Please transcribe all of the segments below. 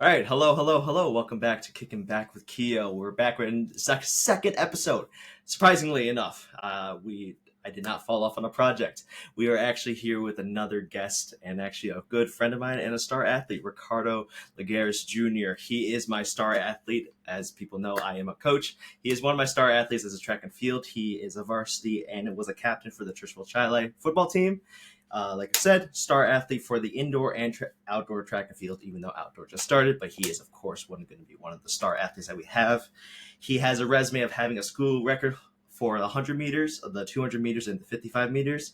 All right, hello, hello, hello. Welcome back to Kicking Back with Keo. We're back in the second episode. Surprisingly enough, I did not fall off on a project. We are actually here with another guest and actually a good friend of mine and a star athlete, Ricardo Lagares Jr. He is my star athlete. As people know, I am a coach. He is one of my star athletes as a track and field. He is a varsity and was a captain for the Trishville Chile football team. Like I said, star athlete for the indoor and outdoor track and field, even though outdoor just started. But he is, of course, going to be one of the star athletes that we have. He has a resume of having a school record for the 100 meters, the 200 meters, and the 55 meters.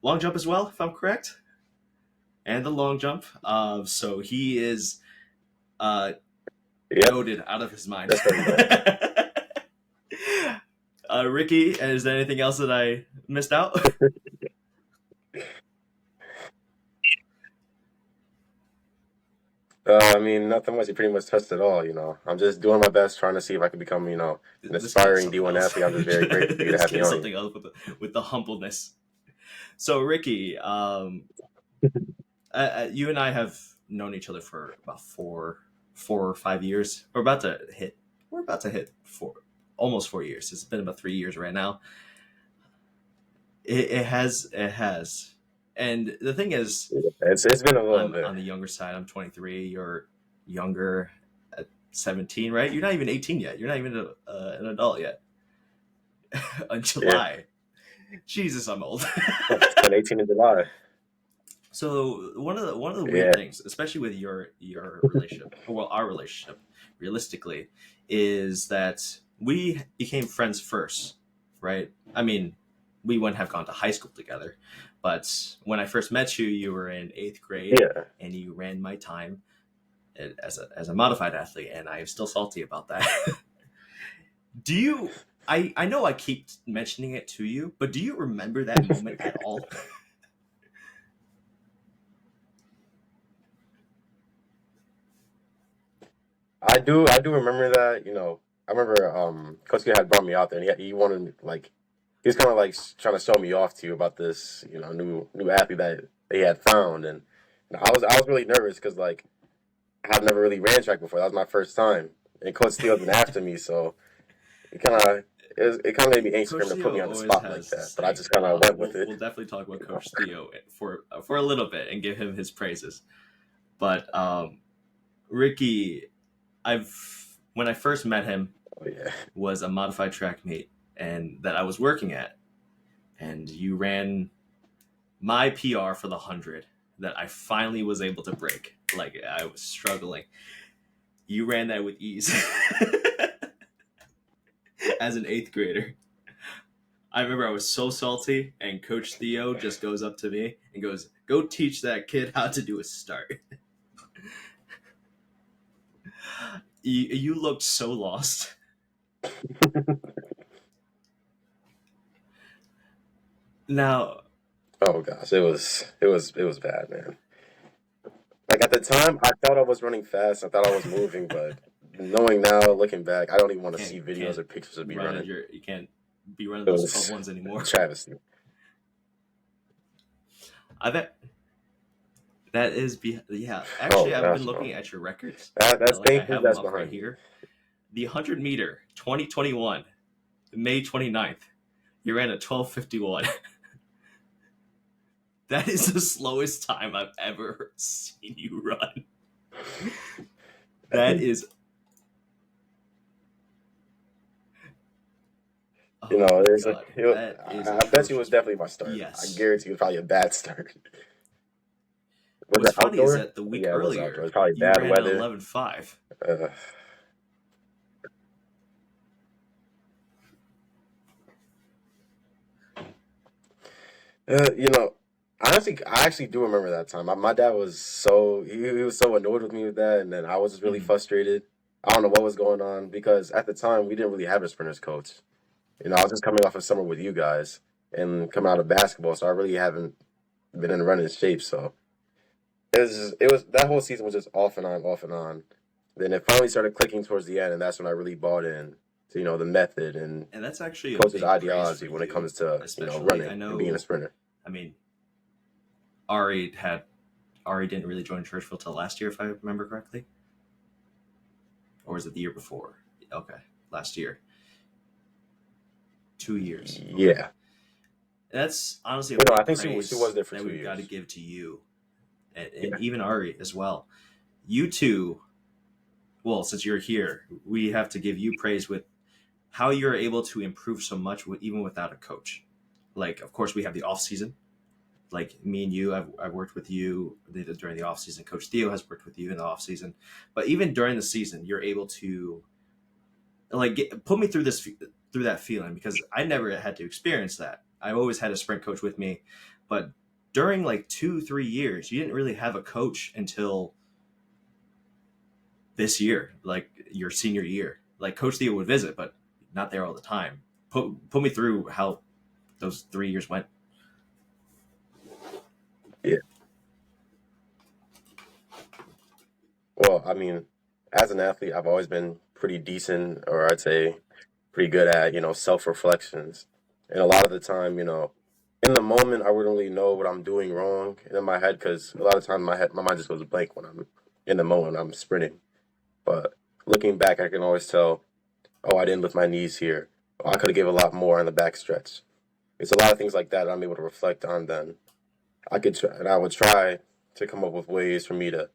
Long jump as well, if I'm correct. And the long jump. So he is Yep, goaded out of his mind. that's correct. Ricky, is there anything else that I missed out? I mean, nothing much. You pretty much touched it all. I'm just doing my best, trying to see if I can become, an This kid's aspiring something D1 else. athlete. I'm just very grateful for you to This have me kid's on here. something else with the humbleness. So, Ricky, you and I have known each other for about 4 or 5 years. We're about to hit almost 4 years. It's been about 3 years right now. It has, and the thing is, It's been a little I'm bit. on the younger side. I'm 23. You're younger at 17, right? You're not even 18 yet. You're not even an adult yet. On Yeah, July. Jesus, I'm old. it's been 18 in July. So one of the weird Yeah, things, especially with your relationship, well, our relationship, realistically, is that we became friends first, right? I mean, we wouldn't have gone to high school together, but when I first met you, you were in eighth grade, yeah. and you ran my time as a modified athlete, and I am still salty about that. Do you? I know I keep mentioning it to you, but do you remember that moment at all? I do remember that. I remember Coach K had brought me out there, and he wanted me, like, he was kind of like trying to show me off to you about this, new athlete that they had found, and I was really nervous because like I've never really ran track before. That was my first time, and Coach Steele's been after me, so it kind of made me anxious for Coach him to put Theo me on the always spot like has to that. But I say. just kind of went with We'll it. definitely talk about Coach Theo for a little bit and give him his praises. But Ricky, I've when I first met him Oh yeah, was a modified track meet and that I was working at, and you ran my PR for the 100 that I finally was able to break. Like I was struggling. You ran that with ease as an eighth grader. I remember I was so salty, and Coach Theo just goes up to me and goes, "Go teach that kid how to do a start." You looked so lost. Now, oh gosh, it was bad, man. Like at the time, I thought I was running fast. I thought I was moving, but knowing now, looking back, I don't even want to see videos can't or pictures of me run at running. you can't be running It those 12 was ones a anymore. travesty. I bet that is yeah. Oh Actually, I've been gosh, no. looking at your records. That's Like I thankfully have them that's up right behind me. here. The 100 meter 2021, May 29th. You ran a 12:51. That is the slowest time I've ever seen you run. That is, You oh know, my there's a. god, It, that is I bet you it was atrocious. definitely my start. I Yes. guarantee it was probably a bad start. Was What's it funny is outdoor? that the week Yeah, it was outdoor. earlier It's probably you bad ran an weather. 11:5. Uh, you know, I actually do remember that time. My dad was he was so annoyed with me with that, and then I was just really Mm-hmm. frustrated. I don't know what was going on because at the time we didn't really have a sprinters coach. I was just coming off of summer with you guys and coming out of basketball, so I really haven't been in running shape. So it was that whole season was just off and on, off and on. Then it finally started clicking towards the end, and that's when I really bought in to the method and And that's actually a coach's big praise for ideology when it you, comes to especially. I running and being a know. sprinter. I mean, Ari didn't really join Churchville till last year, if I remember correctly. or was it the year before? Okay, last year. 2 years. Okay, Yeah. that's honestly a You know, I big think she was praise there for that two we've got to years. give to you, and Yeah. even Ari as well. You two, well, since you're here, we have to give you praise with how you're able to improve so much even without a coach. Like, of course, we have the off season. Like me and you, I've worked with you during the off season. Coach Theo has worked with you in the off season, but even during the season, you're able to like put me through that feeling because I never had to experience that. I always had a sprint coach with me, but during like 2-3 years, you didn't really have a coach until this year, like your senior year. Like Coach Theo would visit, but not there all the time. Put me through how those 3 years went. Yeah. Well, I mean, as an athlete, I've always been pretty decent, or I'd say pretty good at, self-reflections. And a lot of the time, in the moment, I wouldn't really know what I'm doing wrong in my head because a lot of times my mind just goes blank when I'm in the moment, I'm sprinting. But looking back, I can always tell, oh, I didn't lift my knees here. Oh, I could have gave a lot more on the back stretch. It's a lot of things like that I'm able to reflect on then. I would try to come up with ways for me to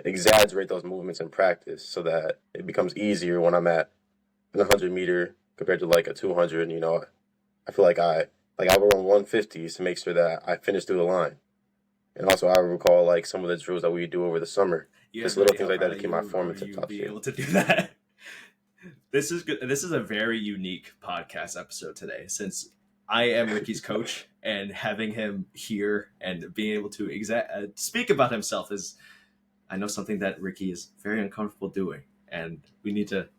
exaggerate those movements in practice so that it becomes easier when I'm at an 100 meter compared to like a 200. I feel like I would run 150s to make sure that I finish through the line. And also, I recall like some of the drills that we do over the summer, You just have no little idea things how like that proud to of keep my you form or into you top being shape. able to do that. This is good. This is a very unique podcast episode today, since I am Ricky's coach, and having him here and being able to speak about himself is, I know, something that Ricky is very uncomfortable doing, and we need to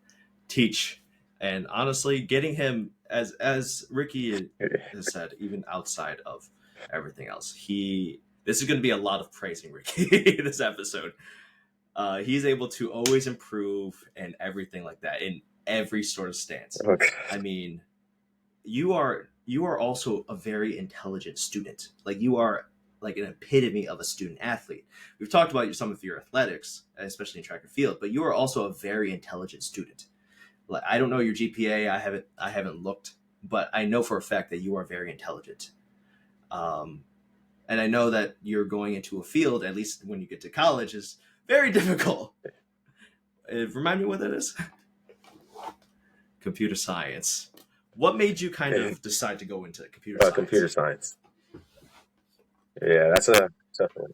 teach. And honestly, getting him, as Ricky has said, even outside of everything else, this is going to be a lot of praising Ricky this episode. He's able to always improve and everything like that in every sort of stance. Okay. I mean, you are also a very intelligent student. Like, you are like an epitome of a student athlete. We've talked about some of your athletics, especially in track and field, but you are also a very intelligent student. Like, I don't know your GPA. I haven't looked, but I know for a fact that you are very intelligent. Um, and I know that you're going into a field, at least when you get to college, is very difficult. Remind me what that is. Computer science. What made you kind of decide to go into computer Computer science? science. Yeah, that's a tough one.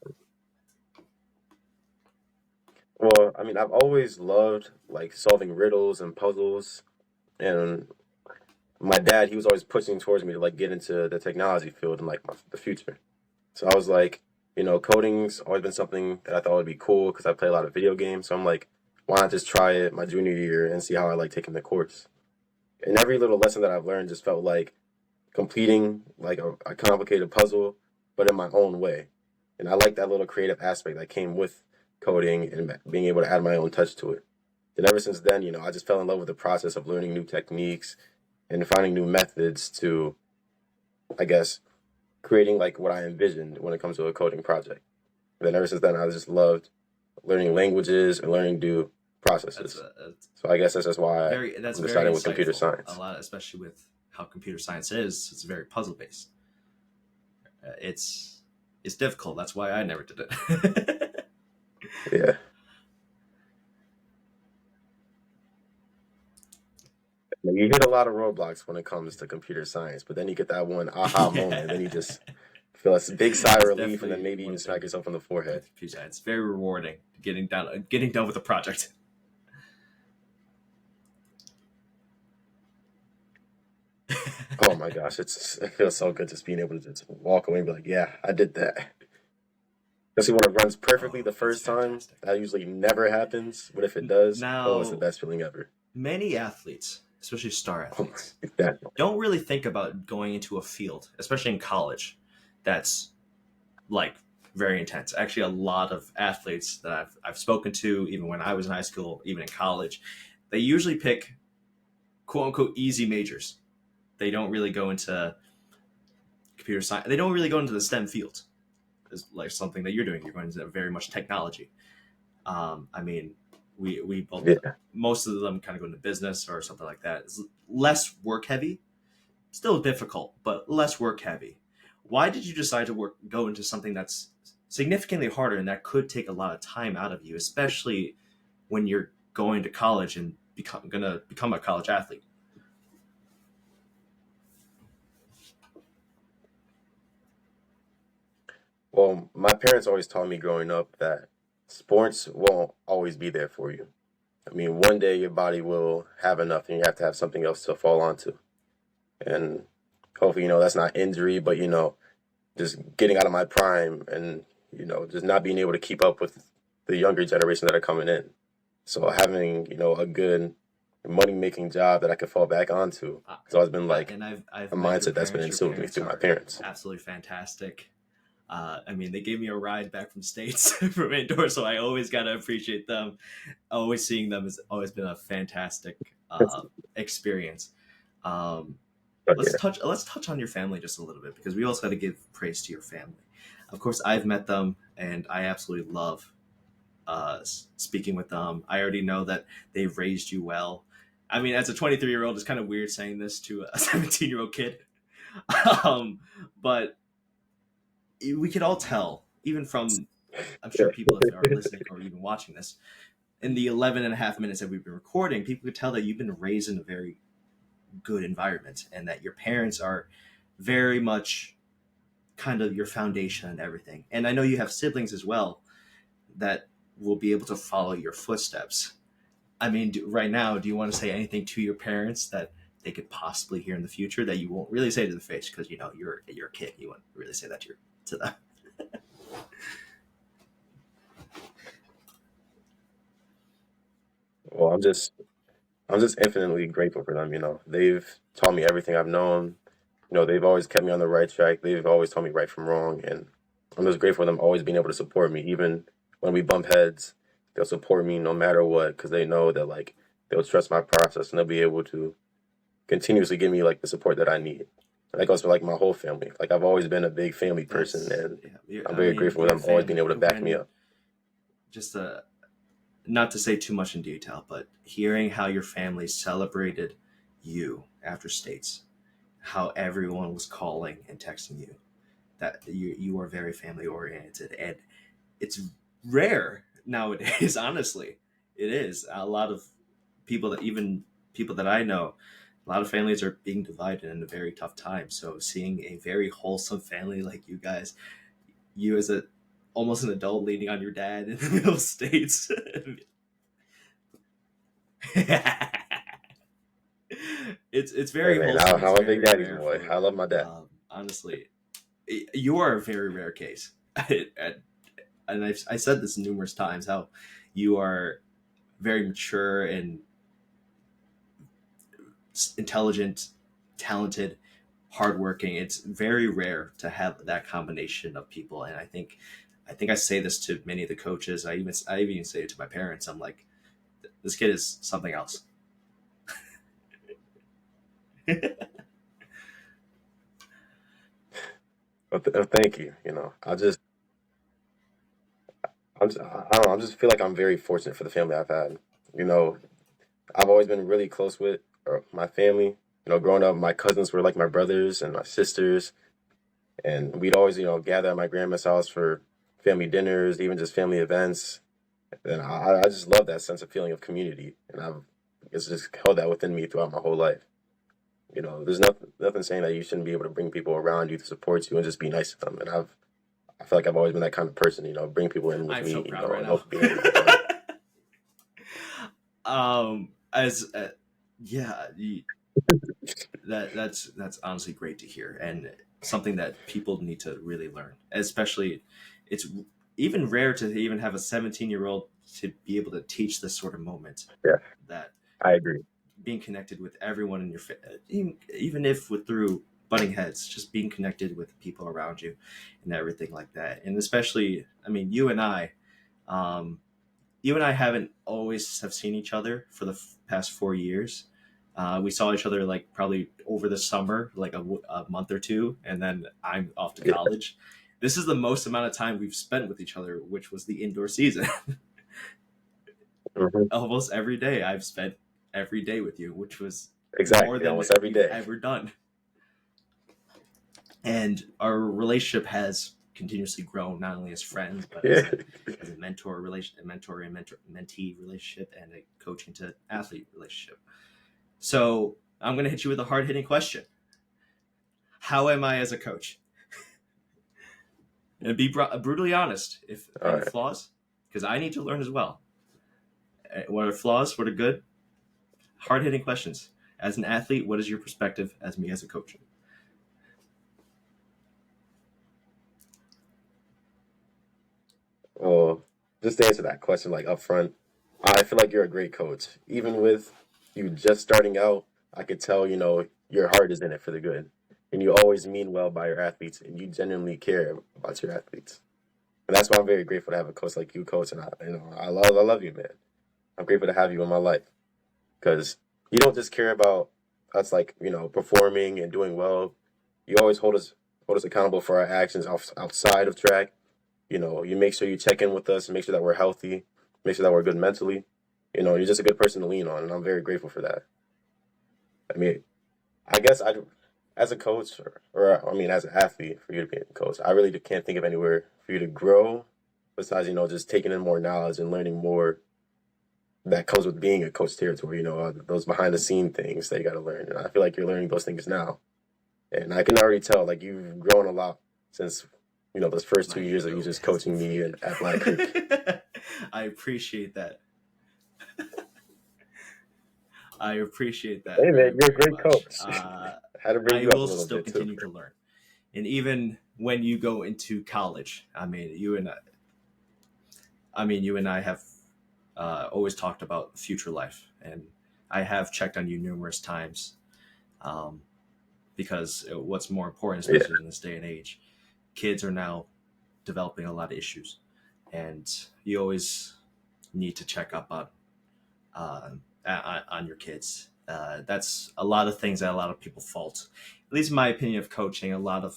Well, I mean, I've always loved like solving riddles and puzzles, and my dad, he was always pushing towards me to like get into the technology field and like the future. So I was like, coding's always been something that I thought would be cool because I play a lot of video games. So I'm like, why not just try it my junior year and see how I like taking the course? And every little lesson that I've learned just felt like completing like a complicated puzzle, but in my own way. And I like that little creative aspect that came with coding and being able to add my own touch to it. And ever since then, I just fell in love with the process of learning new techniques and finding new methods to, I guess, creating like what I envisioned when it comes to a coding project. And then ever since then, I just loved learning languages and learning new That's processes. a So I guess that's just why that's I'm very deciding with computer insightful. A science. lot, especially with how computer science is. It's very puzzle based. It's difficult. That's why I never did it. Yeah. You hit a lot of roadblocks when it comes to computer science, but then you get that one aha moment, and then you Yeah, just feel a big sigh of it's relief, and then definitely maybe even one smack thing yourself on the forehead. with computer science. Very rewarding getting done with a project. Oh my gosh, it feels so good just being able to just walk away and be like, yeah, I did that. Especially when it runs perfectly Oh, the it's first time. fantastic. That usually never happens, but if it does, oh, it's the Now, best feeling ever. many athletes, especially star Oh my, athletes, definitely. don't really think about going into a field, especially in college, that's like very intense. Actually, a lot of athletes that I've spoken to, even when I was in high school, even in college, they usually pick quote unquote easy majors. They don't really go into computer science. They don't really go into the STEM fields. Is like something that you're doing. You're going into very much technology. I mean, We both, Yeah. most of them kind of go into business or something like that. It's less work heavy, still difficult, but less work heavy. Why did you decide to go into something that's significantly harder and that could take a lot of time out of you, especially when you're going to college and gonna become a college athlete? Well, my parents always taught me growing up that sports won't always be there for you. I mean, one day your body will have enough and you have to have something else to fall onto. And hopefully, that's not injury, but, just getting out of my prime and, just not being able to keep up with the younger generation that are coming in. So having, a good money making job that I could fall back onto has always been like And I've a met your mindset that's been parents. Your instilled in me parents through my are parents. absolutely fantastic. I mean, they gave me a ride back from states from indoors, so I always gotta appreciate them. Always seeing them has always been a fantastic experience. Um, But let's yeah, touch on your family just a little bit, because we also got to give praise to your family. Of course, I've met them, and I absolutely love speaking with them. I already know that they've raised you well. I mean, as a 23-year-old, it's kind of weird saying this to a 17-year-old kid, um, but we could all tell, even from, I'm sure yeah, people, if they are listening or even watching this, in the 11 and a half minutes that we've been recording, people could tell that you've been raised in a very good environment and that your parents are very much kind of your foundation and everything. And I know you have siblings as well that will be able to follow your footsteps. I mean, right now, do you want to say anything to your parents that they could possibly hear in the future that you won't really say to the face, because you're a kid, you won't really say that to them? well, I'm just infinitely grateful for them. They've taught me everything I've known. They've always kept me on the right track. They've always told me right from wrong, and I'm just grateful for them always being able to support me, even when we bump heads. They'll support me no matter what because they know that like they'll trust my process and they'll be able to continuously give me like the support that I need. And that goes for like my whole family. Like I've always been a big family person, That's, and yeah. I'm I very mean, grateful for your them always being able family, to back me when up. just not to say too much in detail, but hearing how your family celebrated you after states, how everyone was calling and texting you, that you are very family oriented, and it's rare nowadays. Honestly, it is. A lot of people that even people that I know, a lot of families are being divided in a very tough time. So seeing a very wholesome family like you guys, you as a almost an adult leaning on your dad in the middle states. It's Hey very man, wholesome. It's I'm a big very daddy's rare boy. I for, love my dad. honestly, you are a very rare case. And I said this numerous times, how you are very mature and intelligent, talented, hardworking. It's very rare to have that combination of people, and I think I say this to many of the coaches. I even say it to my parents. I'm like, this kid is something else. Thank you. I don't know. I just feel like I'm very fortunate for the family I've had. You know, I've always been really close with my family. Growing up, my cousins were like my brothers and my sisters, and we'd always, gather at my grandma's house for family dinners, even just family events. And I just love that sense of feeling of community, and it's just held that within me throughout my whole life. There's nothing saying that you shouldn't be able to bring people around you to support you and just be nice to them. And I feel like I've always been that kind of person. Bring people in with I'm me, so proud right and now. hope being able to get to them. As yeah, that's honestly great to hear, and something that people need to really learn. Especially, it's even rare to even have a 17-year-old to be able to teach this sort of moment, Yeah, that I agree. being connected with everyone in your even if with through butting heads, just being connected with the people around you and everything like that. And especially, I mean, um, you and I haven't always have seen each other for the past 4 years. We saw each other like probably over the summer, like a month or two, and then I'm off to Yeah, college. This is the most amount of time we've spent with each other, which was the indoor season. Hmm. almost every day. I've spent every day with you, which was more Exactly, than almost every we've day. ever done. And our relationship has continuously grown, not only as friends, but Yeah. as a mentor relation, a mentor and mentee relationship, and a coaching to athlete relationship. So I'm going to hit you with a hard hitting question. How am I as a coach? And be brutally honest. If All any right. flaws, because I need to learn as well. What are flaws? What are good? Hard hitting questions. As an athlete, what is your perspective as me as a coach? Well, just to answer that question, like up front, I feel like you're a great coach. Even with you just starting out, I could tell, your heart is in it for the good. And you always mean well by your athletes and you genuinely care about your athletes. And that's why I'm very grateful to have a coach like you, coach. And I love you, man. I'm grateful to have you in my life because you don't just care about us, like, performing and doing well. You always hold us accountable for our actions outside of track. You make sure you check in with us and make sure that we're healthy, make sure that we're good mentally. You're just a good person to lean on, and I'm very grateful for that. I mean, I guess as a coach, or I mean, as an athlete, for you to be a coach, I really can't think of anywhere for you to grow besides, just taking in more knowledge and learning more that comes with being a coach territory. Those behind the scene things that you got to learn. And I feel like you're learning those things now, and I can already tell like you've grown a lot since those first My 2 years of you ego just has coaching me at Black Creek. inflated. I appreciate that. I appreciate that Hey very, man, you're a very great much. coach. Had to bring I you up a will little still bit too. continue to learn. And even when you go into college, you and I have always talked about future life, and I have checked on you numerous times, um, because what's more important, Yeah, especially in this day and age, kids are now developing a lot of issues, and you always need to check up uh, on your kids. That's a lot of things that a lot of people fault. At least in my opinion of coaching, a lot of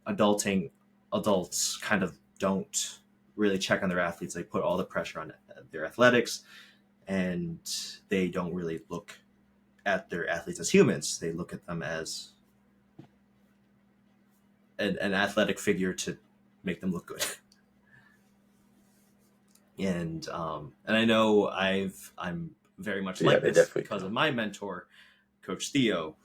adulting adults kind of don't really check on their athletes. They put all the pressure on their athletics, and they don't really look at their athletes as humans. They look at them as an athletic figure to make them look good. And I know I'm very much yeah, like they this definitely because do. of my mentor, Coach Theo,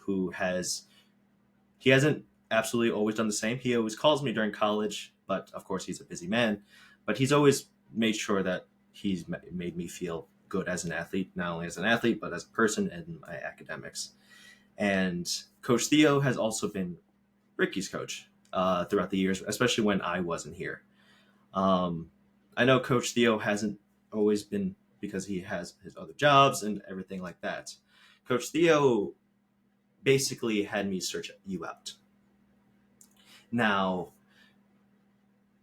he hasn't absolutely always done the same. He always calls me during college, but of course he's a busy man. But he's always made sure that he's made me feel good as an athlete, not only as an athlete but as a person and my academics. And Coach Theo has also been Ricky's coach throughout the years, especially when I wasn't here. Um, I know Coach Theo hasn't always been, because he has his other jobs and everything like that. Coach Theo basically had me search you out. Now,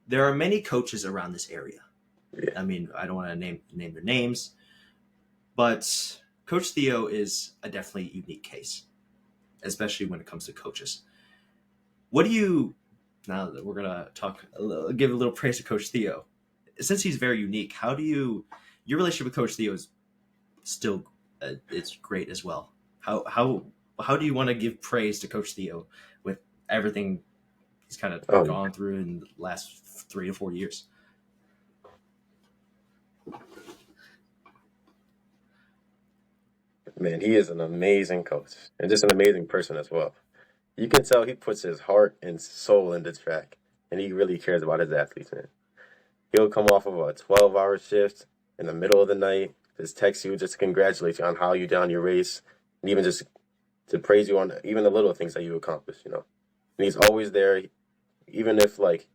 there are many coaches around this area. Yeah, I mean, I don't want to name their names, but Coach Theo is a definitely unique case, especially when it comes to coaches. What do you Now that we're gonna give a little praise to Coach Theo, since he's very unique, how do your relationship with Coach Theo is still it's great as well. How do you want to give praise to Coach Theo with everything he's kind of oh gone through in the last 3 to 4 years? man, he is an amazing coach and just an amazing person as well. You can tell he puts his heart and soul into track, and he really cares about his athletes, man. He'll come off of a 12-hour shift in the middle of the night, just text you just to congratulate you on how you done your race, and even just to praise you on even the little things that you accomplished. And he's always there, even if like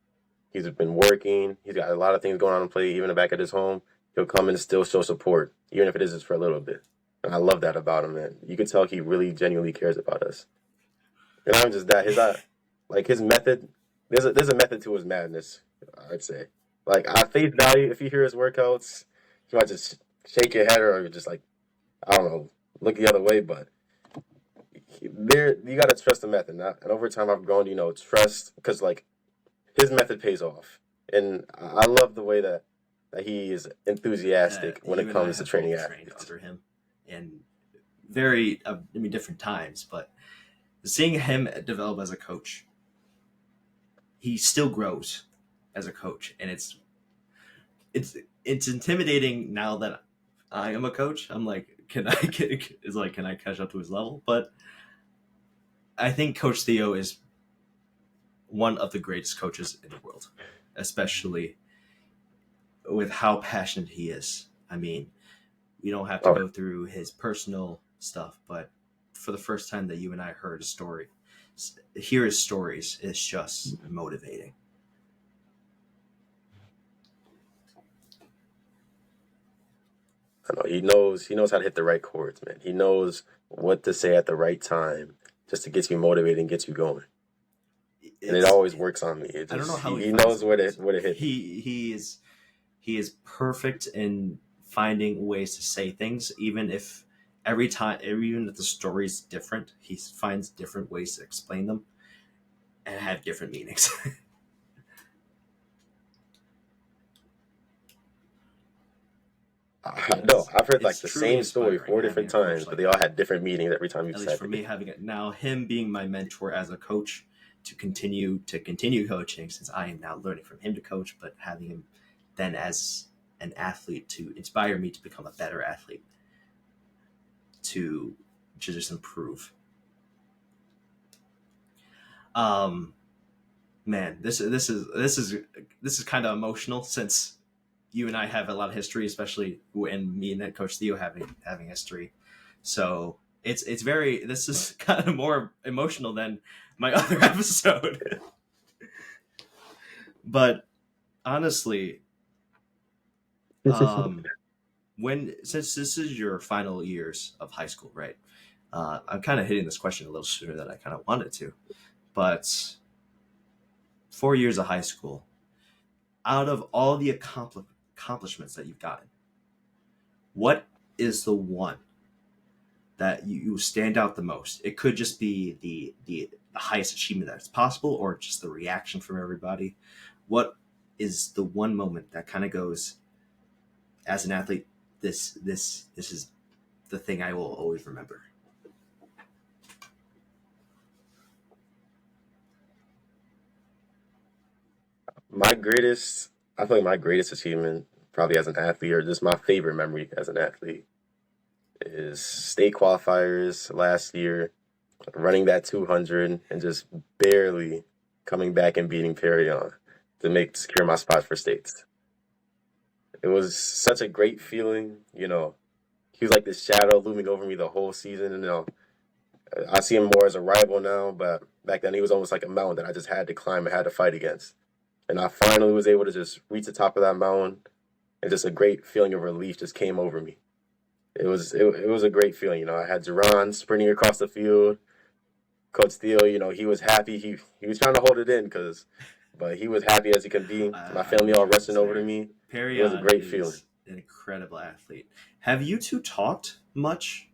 he's been working, he's got a lot of things going on in play, even back at his home, he'll come and still show support, even if it is just for a little bit. And I love that about him, man. You can tell he really genuinely cares about us. And not just that, his method, there's a method to his madness, I'd say. Like at face value, if you hear his workouts, you might just shake your head or just like, I don't know, look the other way, but there you gotta trust the method. And over time I've grown, trust because like his method pays off. And I love the way that that he is enthusiastic when it You and I comes to have training both trained athletes. under him in very, different times, but seeing him develop as a coach, he still grows as a coach, and it's it's intimidating now that I am a coach. I'm like, can I catch up to his level? But I think Coach Theo is one of the greatest coaches in the world, especially with how passionate he is. I mean, we don't have to Oh, go through his personal stuff, but for the first time that you and I heard a story, hear his stories is just motivating. I know he knows how to hit the right chords, man. He knows what to say at the right time just to get you motivated and get you going. And it It's always works on me. It I don't know just how he he finds knows the where words. to hit me. He is perfect in finding ways to say things, even if even if the story's different, he finds different ways to explain them and have different meanings. I know. it's I've heard like it's the truly same story inspiring four having different a coach times, but like they all that. had different meanings every time you At least said for me, it. having it now, him being my mentor as a coach to continue coaching, since I am now learning from him to coach, but having him then as an athlete to inspire me to become a better athlete, to just improve. Um, Man, this is kind of emotional since you and I have a lot of history, especially and me and Coach Theo having history. So it's very this is kind of more emotional than my other episode. But honestly, um, when since this is your final years of high school, right? I'm kind of hitting this question a little sooner than I kind of wanted to, but 4 years of high school, out of all the accomplishments that you've gotten, what is the one that you stand out the most? It could just be the highest achievement that's possible, or just the reaction from everybody. What is the one moment that kind of goes as an athlete? This is the thing I will always remember. My greatest, I feel like my greatest achievement, probably as an athlete, or just my favorite memory as an athlete, is state qualifiers last year, running that 200 and just barely coming back and beating Perry on to make secure my spot for states. It was such a great feeling. He was like this shadow looming over me the whole season. I see him more as a rival now, but back then he was almost like a mountain that I just had to climb and had to fight against. And I finally was able to just reach the top of that mountain, and just a great feeling of relief just came over me. It was a great feeling. I had Jerron sprinting across the field. Coach Steele, he was happy. He was trying to hold it in, but he was happy as he can be. My I family wish all I was rushing over to there. me. It was a Perion great feeling. is an incredible athlete. Have you two talked much,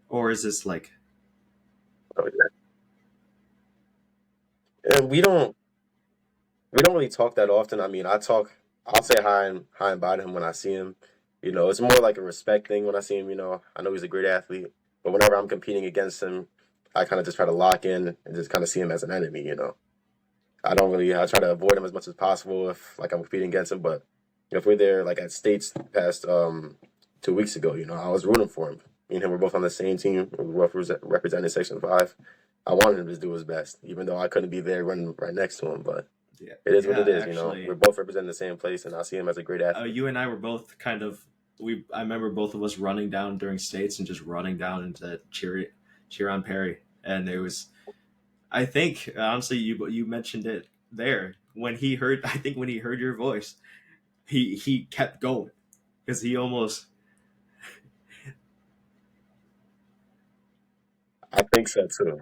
or is this like So, yeah. And we don't really talk that often. I mean, I'll say hi and bye to him when I see him. It's more like a respect thing when I see him. I know he's a great athlete, but whenever I'm competing against him, I kind of just try to lock in and just kind of see him as an enemy. I try to avoid him as much as possible if like I'm competing against him. But if we're there like at states past 2 weeks ago, I was rooting for him. Me and him were both on the same team. We were both representing Section 5. I wanted him to do his best, even though I couldn't be there running right next to him. But yeah, it is what yeah, it is. We're actually, both representing the same place, and I see him as a great athlete. you and I were both kind of we. I remember both of us running down during states and just running down into cheer on Perry, and it was. I think honestly, you mentioned it there when he heard. I think when he heard your voice, he kept going because he almost. I think so too.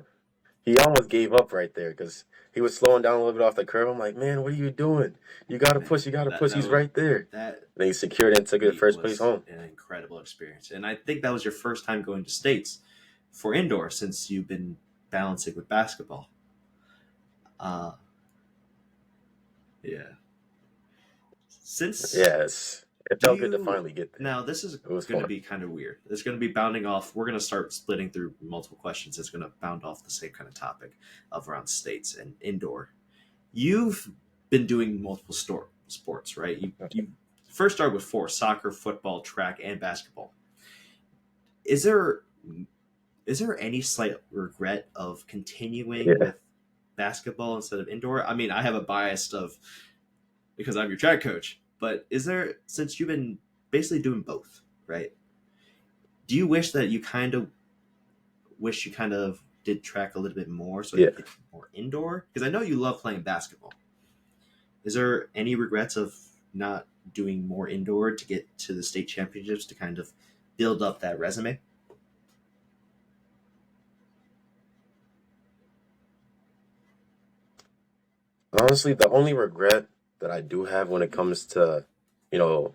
He almost gave up right there because he was slowing down a little bit off the curve. I'm like, man, what are you doing? You gotta Man, push. You gotta that push. that He's was right there. that Then he secured it and took it to meet first place was home. an incredible experience, and I think that was your first time going to states for indoor since you've been balancing with basketball. Uh, yeah. Since Yes, it do felt good to you finally get there. now this is It was going to fun. be kind of weird. It's going to be bounding off. We're going to start splitting through multiple questions. It's going to bound off the same kind of topic of around states and indoor. You've been doing multiple sports, right? You first started with four: soccer, football, track, and basketball. Is there is there any slight regret of continuing Yeah. with basketball instead of indoor? I mean, I have a bias of because I'm your track coach, but is there, since you've been basically doing both, right? Do you wish that you kind of did track a little bit more so you Yeah. could get more indoor? Because I know you love playing basketball. Is there any regrets of not doing more indoor to get to the state championships to kind of build up that resume? Honestly, the only regret that I do have when it comes to,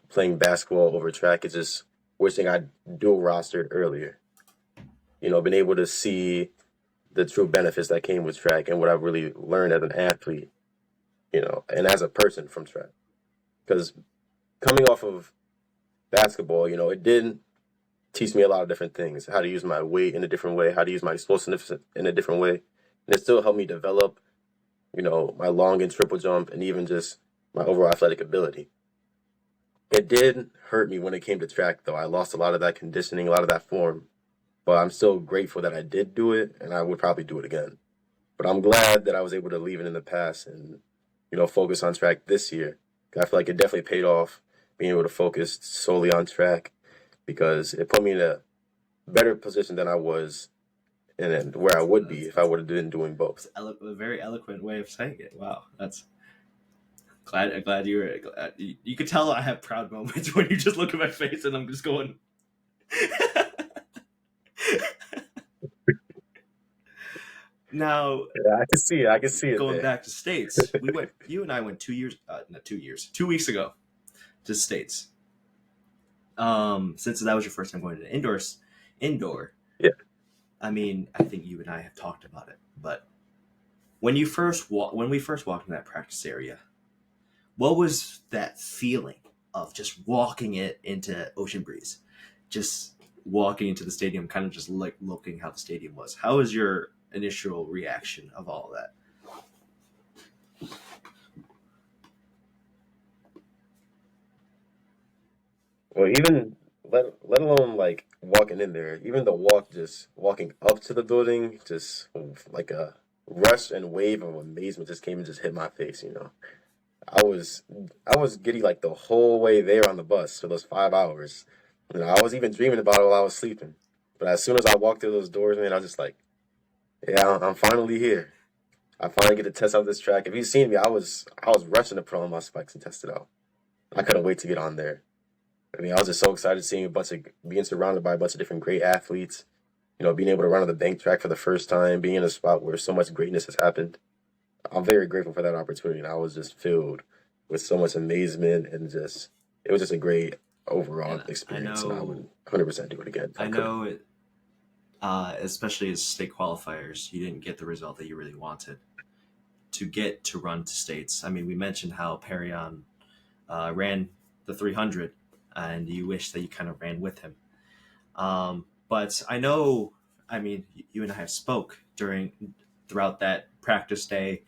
playing basketball over track is just wishing I dual rostered earlier. Been able to see the true benefits that came with track and what I've really learned as an athlete, and as a person from track. Because coming off of basketball, it did teach me a lot of different things: how to use my weight in a different way, how to use my explosiveness in a different way, and it still helped me develop, my long and triple jump, and even just my overall athletic ability. It did hurt me when it came to track, though. I lost a lot of that conditioning, a lot of that form, but I'm still grateful that I did do it, and I would probably do it again. But I'm glad that I was able to leave it in the past and, focus on track this year. I feel like it definitely paid off being able to focus solely on track because it put me in a better position than I was and where I would be if I would have been doing both. A very eloquent way of saying it. Wow, that's glad you were. You could tell I have proud moments when you just look at my face and I'm just going. Now, Yeah, I can see it. I can see it going there. back to states, we went. You and I went 2 years, not 2 years, 2 weeks ago to states. Since that was your first time going to indoor. Yeah. I mean, I think you and I have talked about it, but when we first walked in that practice area, what was that feeling of just walking it into Ocean Breeze, just walking into the stadium, kind of just like looking how the stadium was? How was your initial reaction of all of that? Well, even let alone like walking in there, even the walk, just walking up to the building, just like a rush and wave of amazement just came and just hit my face. I was I was giddy like the whole way there on the bus for those 5 hours. I was even dreaming about it while I was sleeping. But as soon as I walked through those doors, man, I was just like, yeah, I'm finally here. I finally get to test out this track. If you've seen me, I was rushing to put on my spikes and test it out. I couldn't wait to get on there. I mean, I was just so excited seeing being surrounded by a bunch of different great athletes. Being able to run on the bank track for the first time, being in a spot where so much greatness has happened. I'm very grateful for that opportunity. And I was just filled with so much amazement and it was just a great overall And I experience. And I would know, 100% do it again if I I could. know it. Especially as state qualifiers, you didn't get the result that you really wanted to get to run to states. I mean, we mentioned how Perion ran the 300, and you wish that you kind of ran with him. But I know, I mean, you and I have spoke throughout that practice day,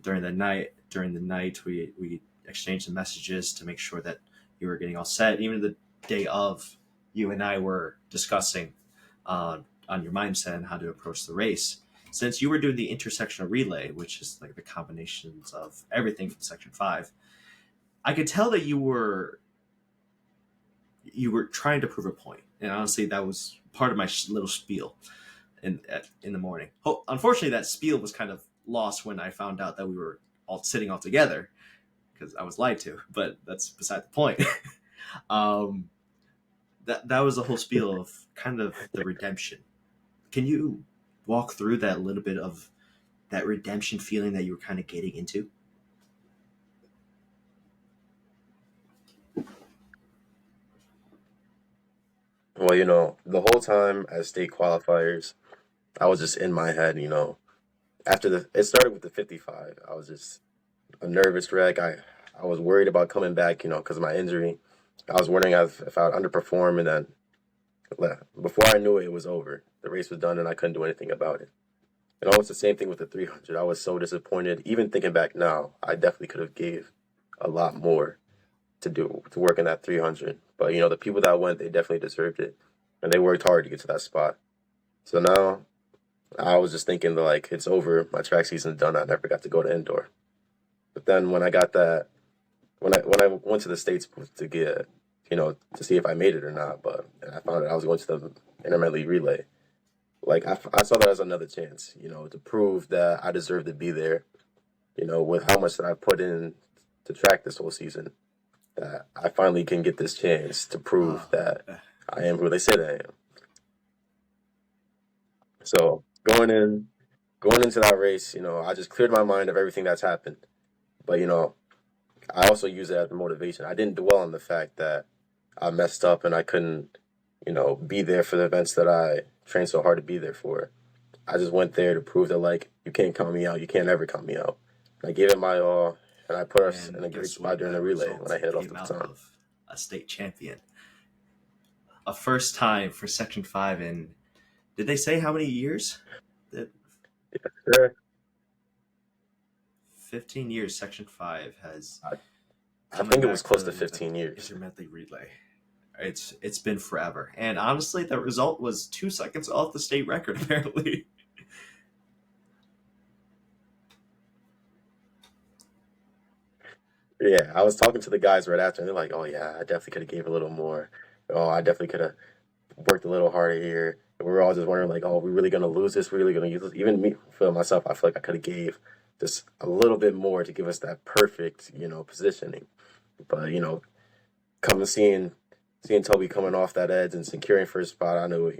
during the night. During the night, we exchanged some messages to make sure that you were getting all set. Even the day of, you and I were discussing on your mindset and how to approach the race. Since you were doing the intersectional relay, which is like the combinations of everything from Section 5, I could tell that you were trying to prove a point, and honestly, that was part of my little spiel in the morning. Unfortunately, that spiel was kind of lost when I found out that we were all sitting all together because I was lied to. But that's beside the point. um, that was the whole spiel of kind of the redemption. Can you walk through that little bit of that redemption feeling that you were kind of getting into? Well, the whole time as state qualifiers, I was just in my head, after it started with the 55, I was just a nervous wreck. I I was worried about coming back, because of my injury. I was wondering if I would underperform, and then before I knew it, it was over. The race was done, and I couldn't do anything about it. And almost the same thing with the 300. I was so disappointed. Even thinking back now, I definitely could have gave a lot more to work in that 300. But the people that went, they definitely deserved it, and they worked hard to get to that spot. So now I was just thinking that, like, it's over. My track season's done. I never got to go to indoor. But then when I got that, when I went to the States to get, to see if I made it or not, and I found out I was going to the intermediate relay. Like, I saw that as another chance, to prove that I deserve to be there, with how much that I put in to track this whole season, that I finally can get this chance to prove that I am who they say that I am. So going into that race, I just cleared my mind of everything that's happened. But, I also use it as motivation. I didn't dwell on the fact that I messed up and I couldn't, be there for the events that I trained so hard to be there for. I just went there to prove that, like, you can't count me out. You can't ever count me out. And I gave it my all, and I put us in a great spot during the relay when I hit off the baton. A state champion. A first time for Section 5 in, did they say how many years? Yeah, sure. 15 years Section 5 has... I think it was close to 15 years. Intermediate relay. It's been forever. And honestly, the result was 2 seconds off the state record, apparently. Yeah, I was talking to the guys right after, and they're like, "Oh yeah, I definitely could have gave a little more. Oh, I definitely could have worked a little harder here." And we were all just wondering, like, "Oh, we're really gonna lose this? We're really gonna use this?" Even me, for myself, I feel like I could have gave just a little bit more to give us that perfect, positioning. But coming seeing Toby coming off that edge and securing first spot, I knew,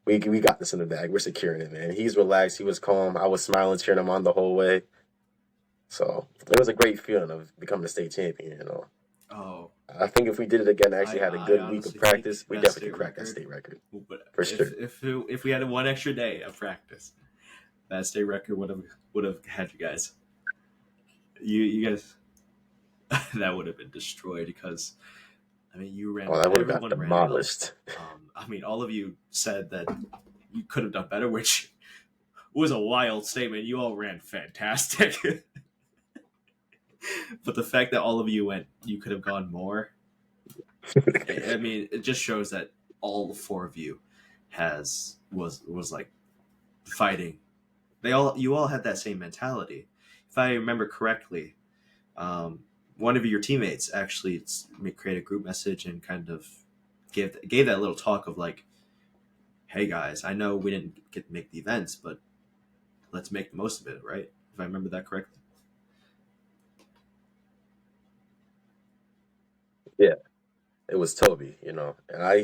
we got this in the bag. We're securing it, man. He's relaxed. He was calm. I was smiling, cheering him on the whole way. So it was a great feeling of becoming a state champion. Oh, I think if we did it again, actually had a good week of honestly practice, think we that definitely state could crack that record, state record but for sure. if we had one extra day of practice, that state record would have had you guys. You guys, that would have been destroyed because you ran. Oh, that would have got Everyone ran well. demolished. All of you said that you could have done better, which was a wild statement. You all ran fantastic. But the fact that all of you you could have gone more. It just shows that all 4 of you was like fighting. You all had that same mentality. If I remember correctly, one of your teammates actually created a group message and kind of gave that little talk of like, "Hey guys, I know we didn't get to make the events, but let's make the most of it," right? If I remember that correctly. Yeah, it was Toby, and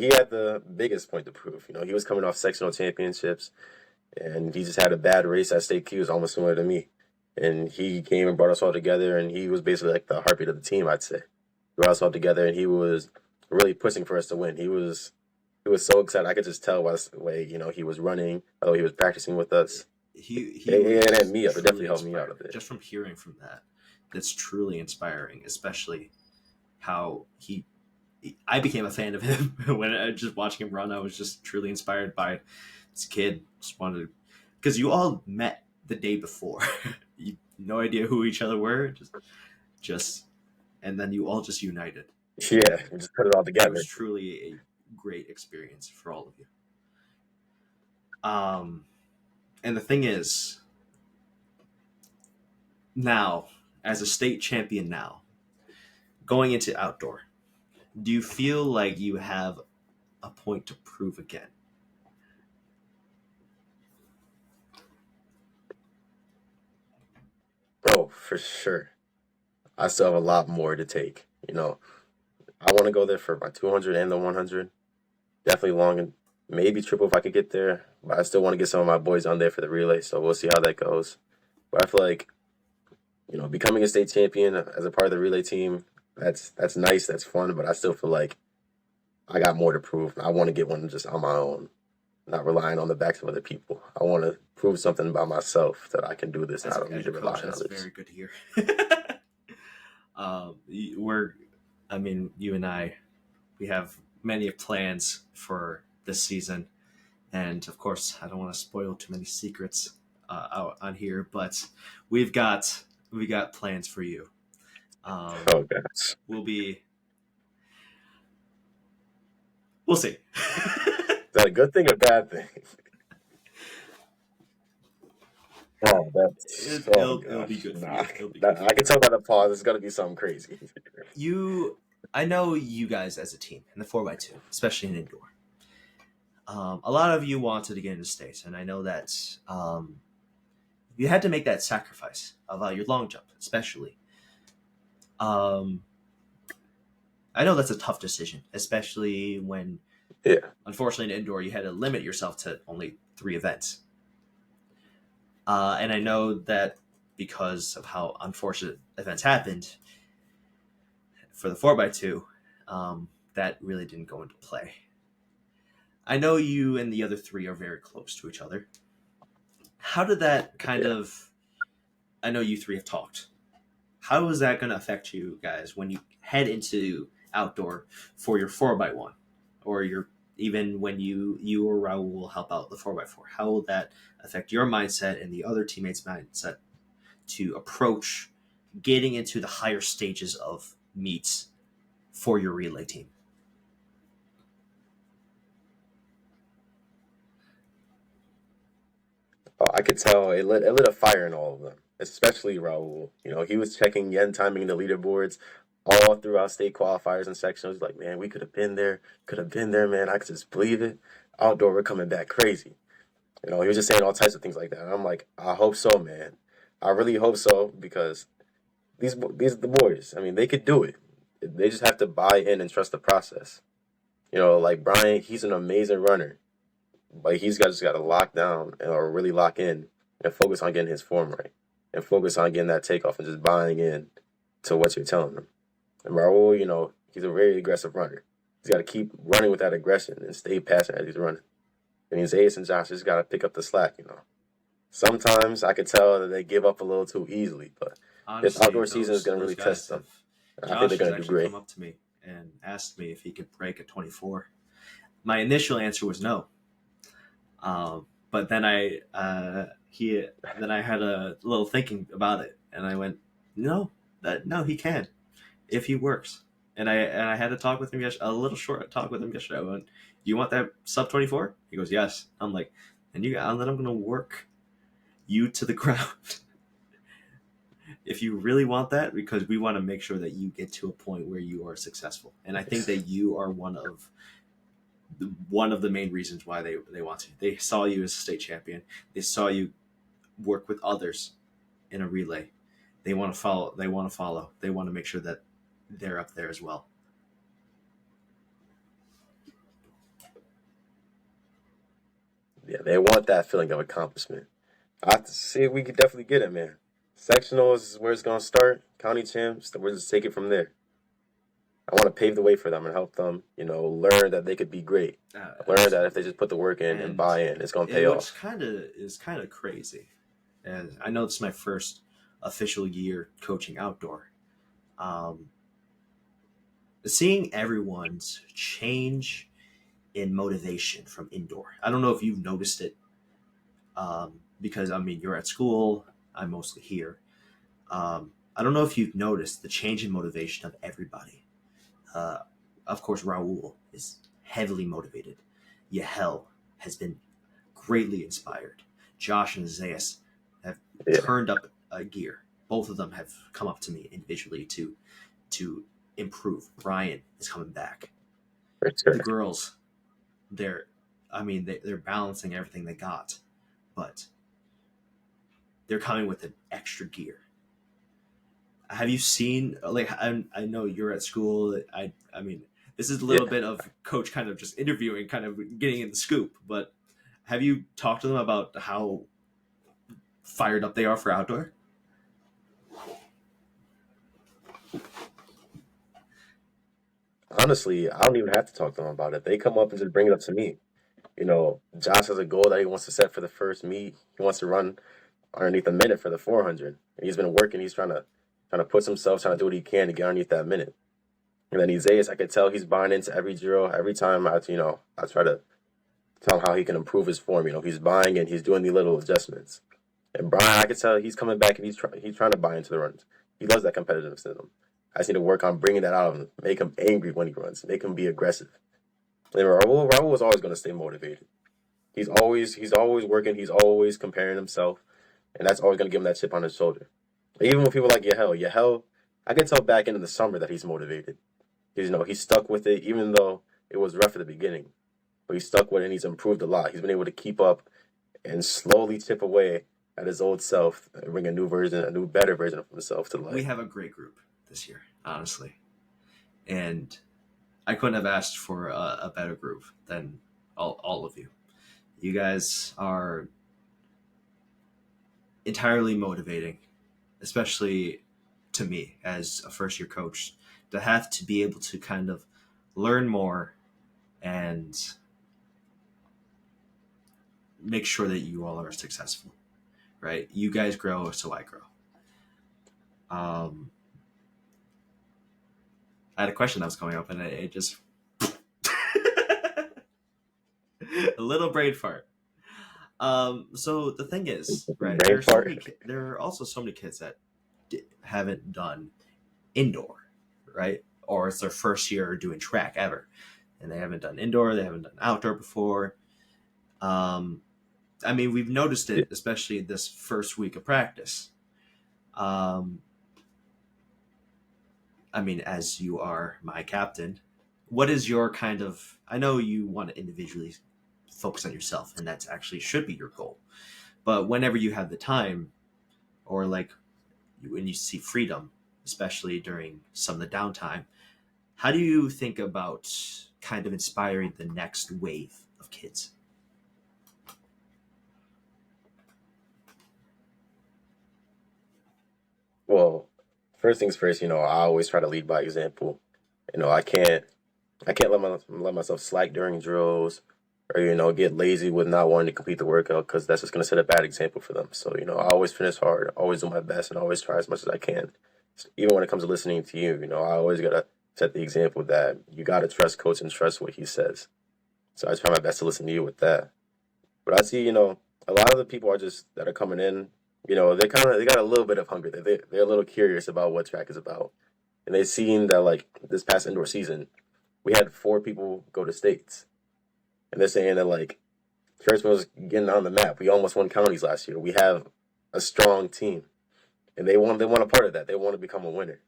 he had the biggest point to prove. He was coming off sectional championships, and he just had a bad race at state Q. It was almost similar to me. And he came and brought us all together, and he was basically like the heartbeat of the team, I'd say. He brought us all together, and he was really pushing for us to win. He was so excited. I could just tell by the way, he was running, although he was practicing with us. He and me up. It definitely helped me out a bit. Just from hearing from that's truly inspiring, especially how I became a fan of him when I just watching him run. I was just truly inspired by this kid. Just wanted, because you all met the day before. You no idea who each other were, just and then you all just united. Yeah, we just put it all It together. was truly a great experience for all of you. And the thing is, now as a state champion, now going into outdoor, do you feel like you have a point to prove again? Oh, for sure. I still have a lot more to take. I want to go there for my 200 and the 100. Definitely long and maybe triple if I could get there. But I still want to get some of my boys on there for the relay, so we'll see how that goes. But I feel like, becoming a state champion as a part of the relay team, that's nice, that's fun, but I still feel like I got more to prove. I want to get one just on my own, not relying on the backs of other people. I want to prove something by myself that I can do this, and I don't need to rely on others. That's very good to hear. We're, I mean, you and I, we have many plans for this season, and of course, I don't want to spoil too many secrets out on here, but we've got we got plans for you. Um, Oh gosh. we'll be, we'll see. Is that a good thing or bad thing? Oh, that's oh It'll be gosh. good for Nah. you. It'll be good for I you. can tell by the pause. It's gonna be something crazy. You, I know you guys as a team in the 4x2, especially in indoor. A lot of you wanted to get into states, and I know that you had to make that sacrifice of your long jump, especially. Um, I know that's a tough decision, especially when, Yeah. unfortunately, in indoor, you had to limit yourself to only 3 events. And I know that because of how unfortunate events happened for the 4x2, that really didn't go into play. I know you and the other three are very close to each other. How did that kind Yeah. of? I know you three have talked. How is that going to affect you guys when you head into outdoor for your 4x1, or your even when you or Raul will help out the 4x4? How will that affect your mindset and the other teammates' mindset to approach getting into the higher stages of meets for your relay team? Oh, I could tell it lit a fire in all of them, especially Raul. He was checking yen timing the leaderboards all throughout state qualifiers and sections. Like, man, we could have been there, man. I could just believe it. Outdoor, we're coming back crazy. He was just saying all types of things like that. And I'm like, I hope so, man. I really hope so because these are the boys. I mean, they could do it. They just have to buy in and trust the process. Like Brian, he's an amazing runner, but just got to lock down or really lock in and focus on getting his form right and focus on getting that takeoff and just buying in to what you're telling him. And Raul, he's a very aggressive runner. He's got to keep running with that aggression and stay passionate as he's running. And he's Ace and Josh just got to pick up the slack. Sometimes I could tell that they give up a little too easily, but this Honestly, outdoor season is those going to those really test guys them. have. And I think they're Josh has going to do actually come great. up to me and asked me if he could break a 24. My initial answer was no. But then I had a little thinking about it, and I went, no, he can if he works. And I had a talk with him yesterday, a little short talk with him yesterday. I went, do you want that sub 24? He goes, yes. I'm like, and then I'm gonna work you to the ground if you really want that, because we want to make sure that you get to a point where you are successful. And I think that you are one of the main reasons why they want to. They saw you as a state champion. They saw you work with others in a relay. They want to follow. They want to follow. They want to make sure that they're up there as well. Yeah, they want that feeling of accomplishment. I have to see if we could definitely get it, man. Sectionals is where it's going to start. County champs, we'll just take it from there. I want to pave the way for them and help them, learn that they could be great. Learn that if they just put the work in and And buy in, it's going to pay which off. kind of crazy. And I know this is my first official year coaching outdoor. Um, Seeing everyone's change in motivation from indoor. I don't know if you've noticed it, because I mean you're at school. I'm mostly here. I don't know if you've noticed the change in motivation of everybody. Uh, of course, Raul is heavily motivated. Yahel has been greatly inspired. Josh and Zayas have Yeah, turned up a gear. Both of them have come up to me individually to improve. Brian is coming back. for The sure. girls, they're they're balancing everything they got, but they're coming with an extra gear. Have you seen, like, I know you're at school. I mean, this is a little Yeah. bit of coach kind of just interviewing, kind of getting in the scoop, but have you talked to them about how fired up they are for outdoor? Honestly, I don't even have to talk to them about it. They come up and just bring it up to me. Josh has a goal that he wants to set for the first meet. He wants to run underneath a minute for the 400. And he's been working. He's trying to kind of puts himself, trying to do what he can to get underneath that minute. And then Isaias, I could tell he's buying into every drill. Every time I try to tell him how he can improve his form. He's buying and he's doing the little adjustments. And Brian, I could tell he's coming back and he's trying to buy into the runs. He loves that competitiveness in him. I just need to work on bringing that out of him, make him angry when he runs, make him be aggressive. And Raul was always going to stay motivated. He's always working. He's always comparing himself, and that's always going to give him that chip on his shoulder. Even with people like Yahel, I can tell back into the summer that he's motivated. He's stuck with it, even though it was rough at the beginning. But he's stuck with it, and he's improved a lot. He's been able to keep up and slowly chip away at his old self and bring a new, better version of himself to life. We have a great group this year, honestly. And I couldn't have asked for a better group than all of you. You guys are entirely motivating, especially to me as a first-year coach, to have to be able to kind of learn more and make sure that you all are successful, right? You guys grow, so I grow. I had a question that was coming up, and it just a little brain fart. So the thing is, right? There are also so many kids that haven't done indoor, right? Or it's their first year doing track ever, and they haven't done indoor, they haven't done outdoor before. I mean, we've noticed it, especially this first week of practice. I mean, as you are my captain, what is your kind of, I know you want to individually focus on yourself, and that's actually should be your goal. But whenever you have the time, or like when you see freedom, especially during some of the downtime, how do you think about kind of inspiring the next wave of kids? Well, first things first, I always try to lead by example. I can't let myself slack during drills or get lazy with not wanting to complete the workout, because that's just going to set a bad example for them. So I always finish hard, always do my best, and always try as much as I can. Even when it comes to listening to you, I always got to set the example that you got to trust coach and trust what he says. So I try my best to listen to you with that. But I see, a lot of the people that are coming in, they got a little bit of hunger. They're a little curious about what track is about. And they've seen that, like, this past indoor season, we had 4 people go to states. And they're saying that, like, Churchman was getting on the map. We almost won counties last year. We have a strong team. And they want a part of that. They want to become a winner.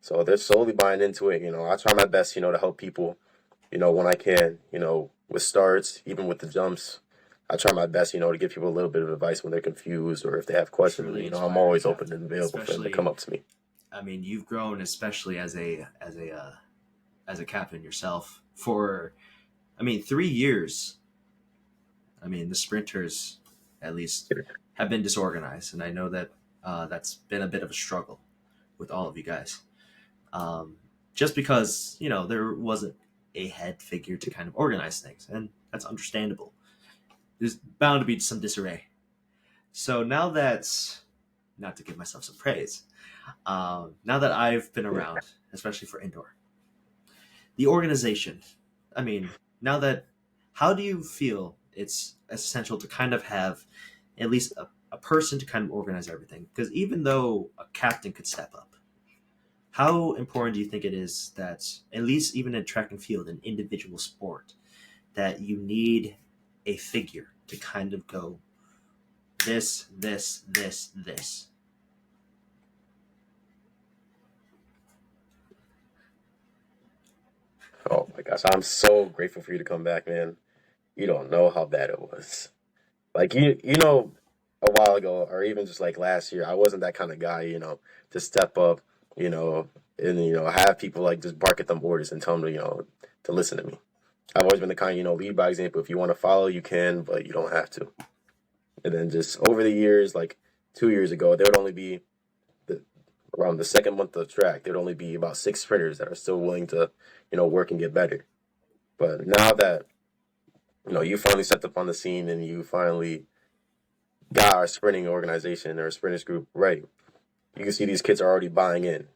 So they're slowly buying into it. I try my best, to help people, when I can, with starts, even with the jumps. I try my best, to give people a little bit of advice when they're confused or if they have questions. Truly I'm always inspiring, open and available for them to come up to me. I mean, you've grown, especially as a captain yourself, for 3 years. I mean, the sprinters, at least, have been disorganized, and I know that that's been a bit of a struggle with all of you guys. Just because there wasn't a head figure to kind of organize things, and that's understandable. There's bound to be some disarray. So now that's, not to give myself some praise, now that I've been around, especially for indoor, the organization, how do you feel it's essential to kind of have at least a person to kind of organize everything? Because even though a captain could step up, how important do you think it is that, at least even in track and field, an individual sport, that you need a figure to kind of go this? Oh my gosh, I'm so grateful for you to come back, man. You don't know how bad it was. Like a while ago, or even just like last year, I wasn't that kind of guy, to step up, and have people like just bark at them orders and tell them to listen to me. I've always been the kind, lead by example. If you want to follow, you can, but you don't have to. And then just over the years, like 2 years ago, there would only be around the second month of track, there'd only be about 6 sprinters that are still willing to, work and get better. But now that, you finally stepped up on the scene and you finally got our sprinting organization or sprinters group right, you can see these kids are already buying in.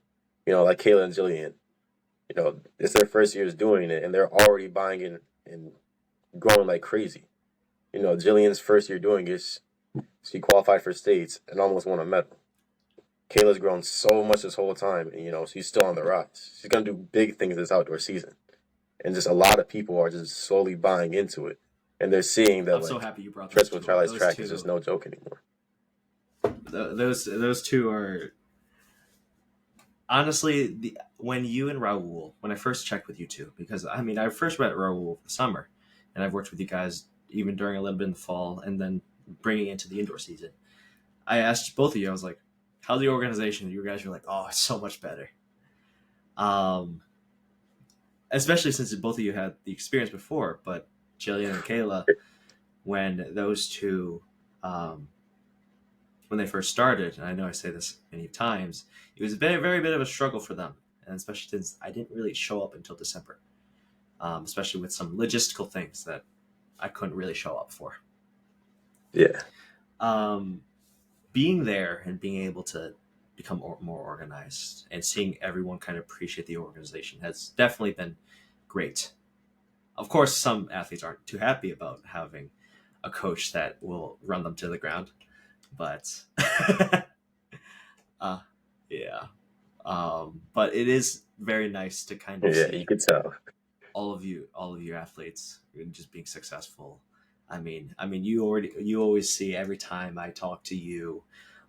Like Kayla and Jillian. It's their first years doing it, and they're already buying in and growing like crazy. Jillian's first year doing it, she qualified for states and almost won a medal. Kayla's grown so much this whole time, and she's still on the rise. She's gonna do big things this outdoor season, and just a lot of people are just slowly buying into it, and they're seeing that I'm so like happy you brought those Fresno two up. Charlie's Those track is two, just no joke anymore. those two are honestly when you and Raul, when I first checked with you two, because I mean I first met Raul over the summer, and I've worked with you guys even during a little bit in the fall, and then bringing it into the indoor season. I asked both of you, I was like, "How's the organization?" You guys were like, "Oh, it's so much better." Um, Especially since both of you had the experience before, but Jillian and Kayla, when those two, um, when they first started, and I know I say this many times, it was a very, very bit of a struggle for them, and especially since I didn't really show up until December, especially with some logistical things that I couldn't really show up for. Yeah. Being there and being able to become more organized and seeing everyone kind of appreciate the organization has definitely been great. Of course, some athletes aren't too happy about having a coach that will run them to the ground, but yeah. But it is very nice to kind of Yeah, you see could tell. all of you athletes just being successful. You always see every time I talk to you.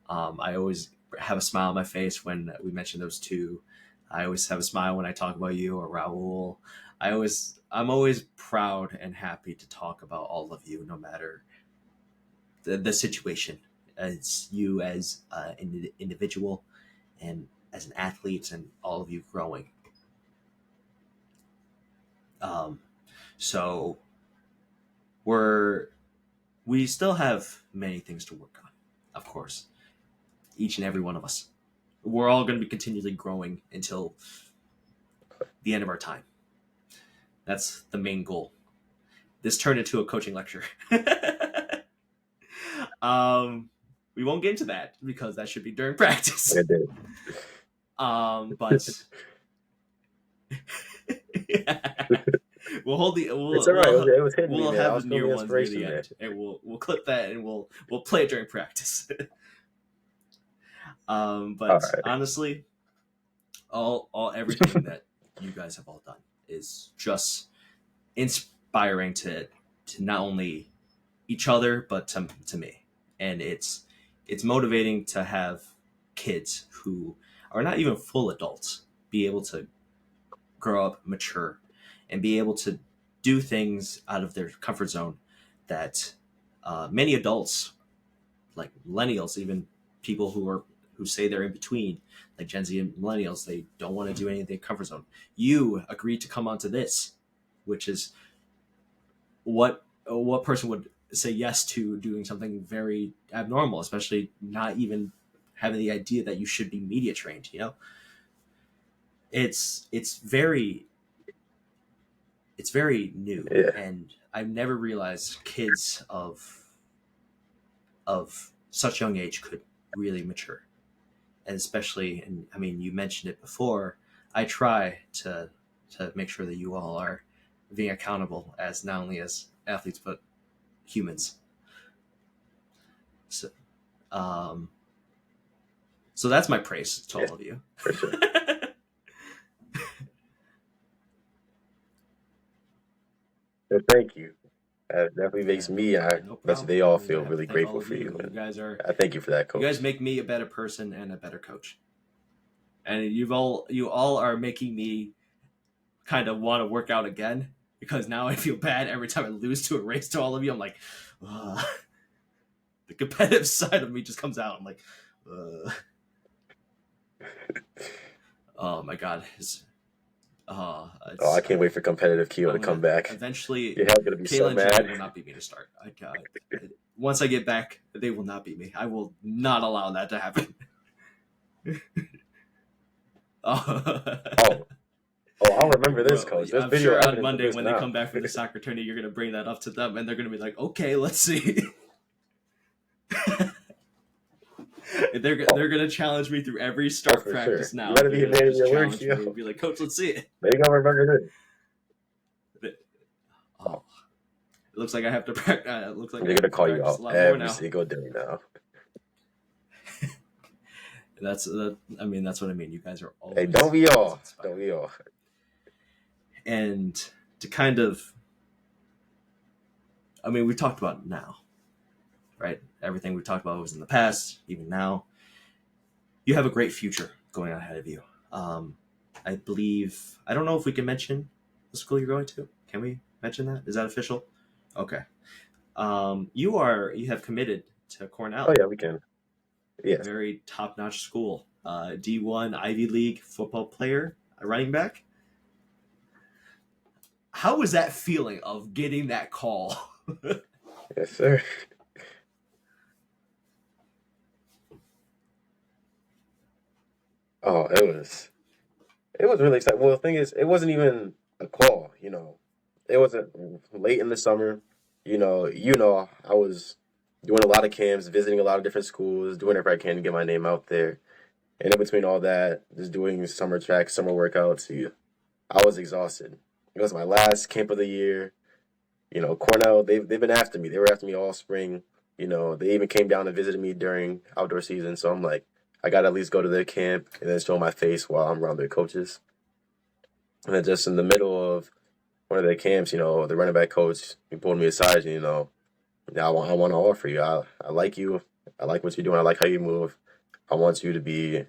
I always have a smile on my face when we mention those two. I always have a smile when I talk about you or Raul. I'm always proud and happy to talk about all of you, no matter the situation. As you as an individual and as an athlete, and all of you growing. Um, so we still have many things to work on, of course. Each and every one of us. We're all going to be continually growing until the end of our time. That's the main goal. This turned into a coaching lecture. We won't get into that because that should be during practice. I did. But we'll hold the It's all right. It was hitting me, we'll man. I have was the near feeling the ones near the inspiration, man. end, and we'll clip that and we'll play it during practice. All But right. honestly, all everything that you guys have all done is just inspiring to not only each other but to me, and it's motivating to have kids who are not even full adults be able to grow up, mature, and be able to do things out of their comfort zone that many adults, like millennials, even people who say they're in between, like Gen Z and millennials, they don't want to do anything in their comfort zone. You agreed to come onto this, which is what person would say yes to doing something very abnormal, especially not even having the idea that you should be media trained. It's very new, Yeah. and I've never realized kids of such young age could really mature, and especially, and I mean, you mentioned it before. I try to make sure that you all are being accountable as not only as athletes but humans. So, um, so that's my praise to Yeah, all of you. for sure. Thank you. That definitely makes Yeah, me, I no bet problem. they all I mean, I feel have to really thank all grateful of for you. you. You And guys are I thank you for that, you guys coach. make me a better person and a better coach, and you all are making me kind of want to work out again, because now I feel bad every time I lose to a race to all of you. I'm like, ugh. The competitive side of me just comes out. I'm like, ugh. Oh my god, Oh, I can't wait for competitive Keo to I'm come gonna back. eventually. Your head's gonna be so Kayla and Jillian mad. will not beat me to start. Once I get back, they will not beat me. I will not allow that to happen. Oh, I'll remember this, Well, coach. There's I'm video sure on evidence of Monday this when they now. come back from the soccer tourney, you're gonna bring that up to them, and they're gonna be like, "Okay, let's see." They're gonna challenge me through every Oh, start for sure. practice You now. better They're be a gonna man of just your word, challenge me Keo. and be like, Coach, let's see it. They got remember Oh, it looks like I have to practice. It looks like I they're gonna have to call you practice a out lot more every now. single day now. That's I mean, that's what I mean. You guys are Hey, always, don't we always all? Don't inspiring. we all? And to kind of, I mean, we talked about now, right? Everything we talked about was in the past, even now. You have a great future going on ahead of you. I believe, I don't know if we can mention the school you're going to. Can we mention that? Is that official? Okay. You have committed to Oh Cornell, yeah, we can. Yes. very top-notch school. D1 Ivy League football player, a running back. How was that feeling of getting that call? Yes, sir. Oh, it was really exciting. Well, the thing is, it wasn't even a call, you know. It wasn't late in the summer. I was doing a lot of camps, visiting a lot of different schools, doing whatever I can to get my name out there. And in between all that, just doing summer tracks, summer workouts, I was exhausted. It was my last camp of the year. Cornell, they've been after me. They were after me all spring. They even came down and visited me during outdoor season. So I'm like, I gotta at least go to their camp and then show my face while I'm around their coaches. And then just in the middle of one of their camps, the running back coach, he pulled me aside and, "Yeah, I want to offer you. I like you. I like what you're doing. I like how you move. I want you to be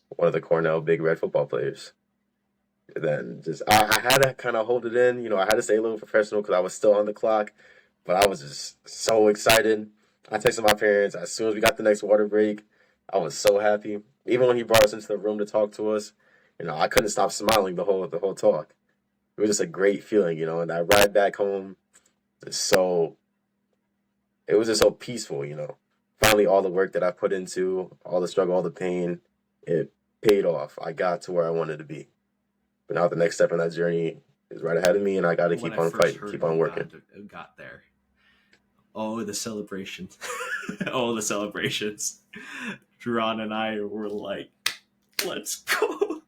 one of the Cornell Big Red football players." And then I had to kind of hold it in. I had to stay a little professional because I was still on the clock, but I was just so excited. I texted my parents as soon as we got the next water break. I was so happy. Even when he brought us into the room to talk to us, I couldn't stop smiling the whole talk. It was just a great feeling, and that ride back home is so it was just so peaceful. Finally, all the work that I put into, all the struggle, all the pain, it paid off. I got to where I wanted to be. But now the next step in that journey is right ahead of me, and I got to When keep I on first fighting, heard keep you on working. got there, oh, the celebrations. Oh, the celebrations. Duran and I were like, let's go.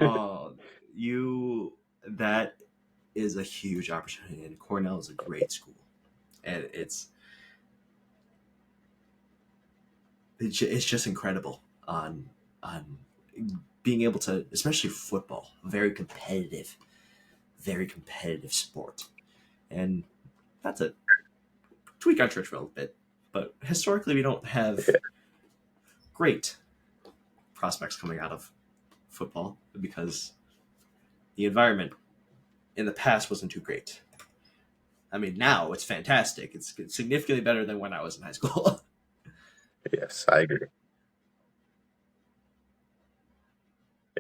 Oh, that is a huge opportunity, and Cornell is a great school. And it's just incredible on being able to, especially football, very competitive sport. And not to tweak our Churchville a bit, but historically we don't have great prospects coming out of football because the environment in the past wasn't too great. I mean, now it's fantastic. It's significantly better than when I was in high school. Yes, I agree.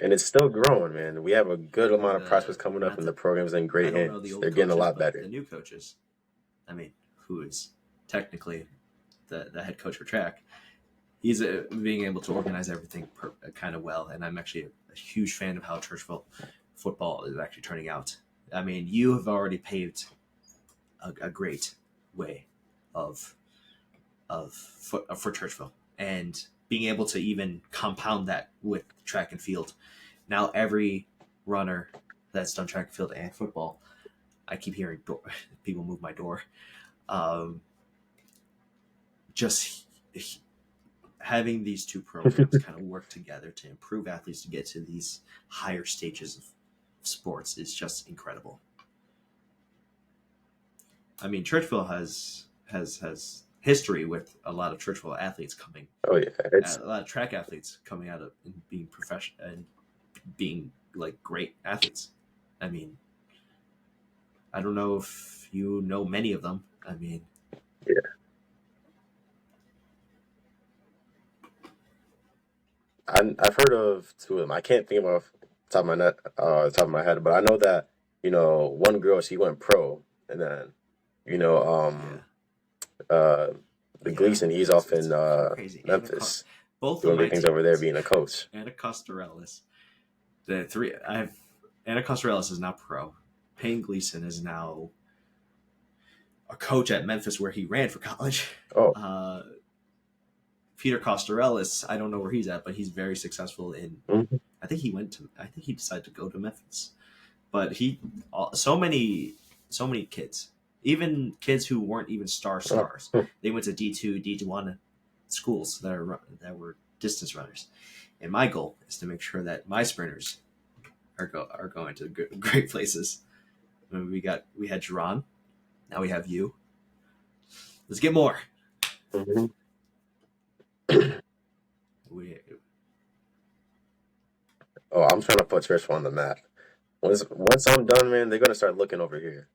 And it's still growing, man. We have a good amount of prospects the coming up, not and the that program's in I great don't know the hands. They're old getting a coaches, lot but the better. new coaches. I mean, who is technically the head coach for track? He's being able to organize everything kind of well, and I'm actually a huge fan of how Churchville football is actually turning out. I mean, you have already paved a great way of for Churchville, and being able to even compound that with track and field. Now every runner that's done track and field and football, I keep hearing people move my door. Um, just having these two programs kind of work together to improve athletes to get to these higher stages of sports is just incredible. I mean, Churchville has history with a lot of Churchville athletes coming, Oh yeah, a lot of track athletes coming out of and being professional and being like great athletes. I mean, I don't know if you know many of them. I mean, yeah. I've heard of two of them. I can't think of off the top of my head, but I know that one girl, she went pro, and then you know yeah, uh the yeah, Gleason, he's off it's in crazy. Memphis Both of doing my big things over there, teammates, being a coach. Anna Costarellis, the three I have. Anna Costarellis is now pro. Payne Gleason is now a coach at Memphis where he ran for college. Oh, Uh, Peter Costarellis, I don't know where he's at, but he's very successful in. Mhm. I think he decided to go to Memphis, but so many kids, even kids who weren't even Oh, stars, they went to D2, D1 schools that were distance runners. And my goal is to make sure that my sprinters are going to great places. I mean, we had Jerron, now we have you. Let's get more. mhm. We Oh, I'm trying to put Trish on the map. Once I'm done, man, they're gonna start looking over here.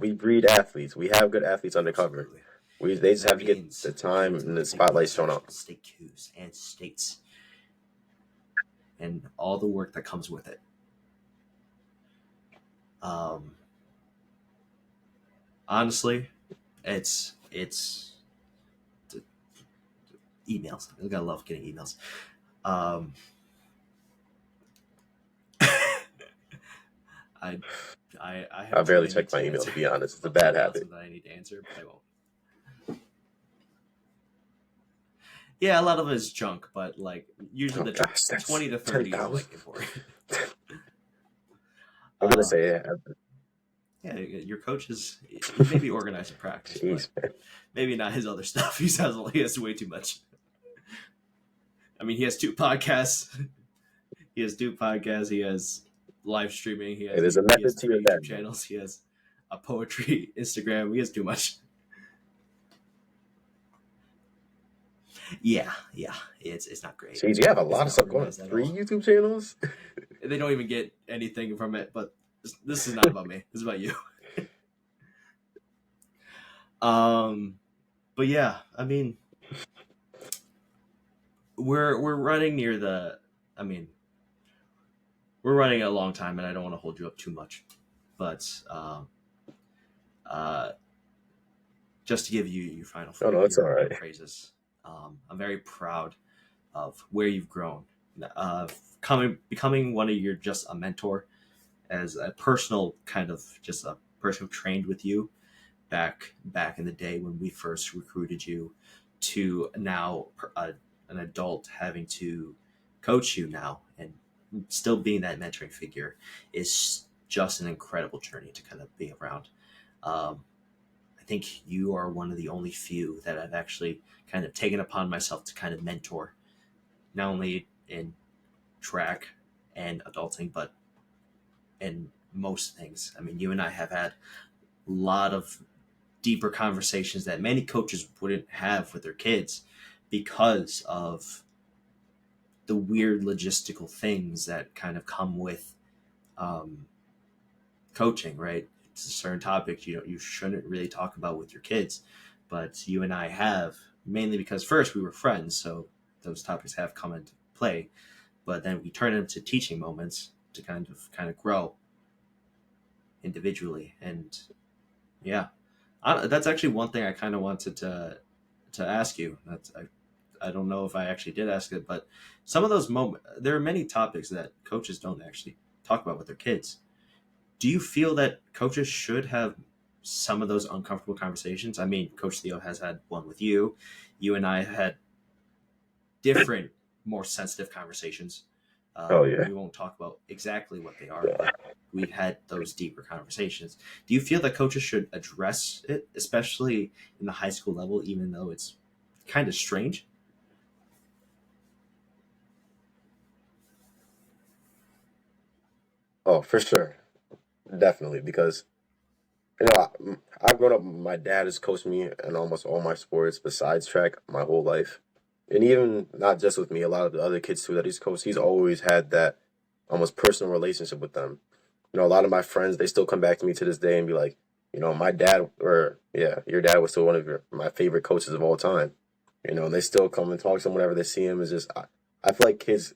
We breed athletes. We have good athletes undercover. absolutely. They just That have to get means the we time get to and go the to spotlight shown up. sectional state Qs and states and all the work that comes with it. Um, honestly, it's emails. I gotta love getting emails. Um, I I I have too barely many check my to email, answer. to be honest. It's a About bad 10,000 habit. that I need to answer, but I won't. Yeah, a lot of it is junk, but like usually Oh the gosh, that's 20 to ten 30 are thousand. like important. I'm gonna um, say, yeah, yeah, your coach is he may be organized in practice, but jeez, man. maybe not his other stuff. He has way too much. I mean, he has 2 podcasts. He has 2 podcasts. He has live streaming. Hey, there's a He has method to your 3 YouTube madness. channels. He has a poetry Instagram. He has too much. Yeah, it's not great. Jeez, you have a It's lot of not stuff going on. organized at 3 all. YouTube channels? They don't even get anything from it. But this is not about me. This is about you. But yeah, I mean, we're running near the. I mean, we're running a long time, and I don't want to hold you up too much. But uh, just to give you your final Oh no, it's all your right. praises, I'm very proud of where you've grown. Becoming one of your just a mentor as a personal kind of just a person who trained with you back in the day when we first recruited you to now an adult having to coach you now and still being that mentoring figure is just an incredible journey to kind of be around. Um, I think you are one of the only few that I've actually kind of taken upon myself to kind of mentor, not only in track and adulting, but in most things. I mean, you and I have had a lot of deeper conversations that many coaches wouldn't have with their kids because of the weird logistical things that kind of come with um, coaching, right? It's a certain topic you shouldn't really talk about with your kids, but you and I have, mainly because first we were friends, so those topics have come into play, but then we turn into teaching moments to kind of grow individually. And yeah, that's actually one thing I kind of wanted to ask you. I don't know if I actually did ask it, but some of those moments, there are many topics that coaches don't actually talk about with their kids. Do you feel that coaches should have some of those uncomfortable conversations? I mean, Coach Theo has had one with you. You and I had different, more sensitive conversations. Oh yeah. We won't talk about exactly what they are, but we've had those deeper conversations. Do you feel that coaches should address it, especially in the high school level, even though it's kind of strange? Oh, for sure, definitely, because I've grown up. My dad has coached me in almost all my sports besides track my whole life, and even not just with me, a lot of the other kids too that he's coached. He's always had that almost personal relationship with them. A lot of my friends, they still come back to me to this day and be like, my dad, or yeah, your dad was still one of my favorite coaches of all time. And they still come and talk to him whenever they see him. It's just, I feel like kids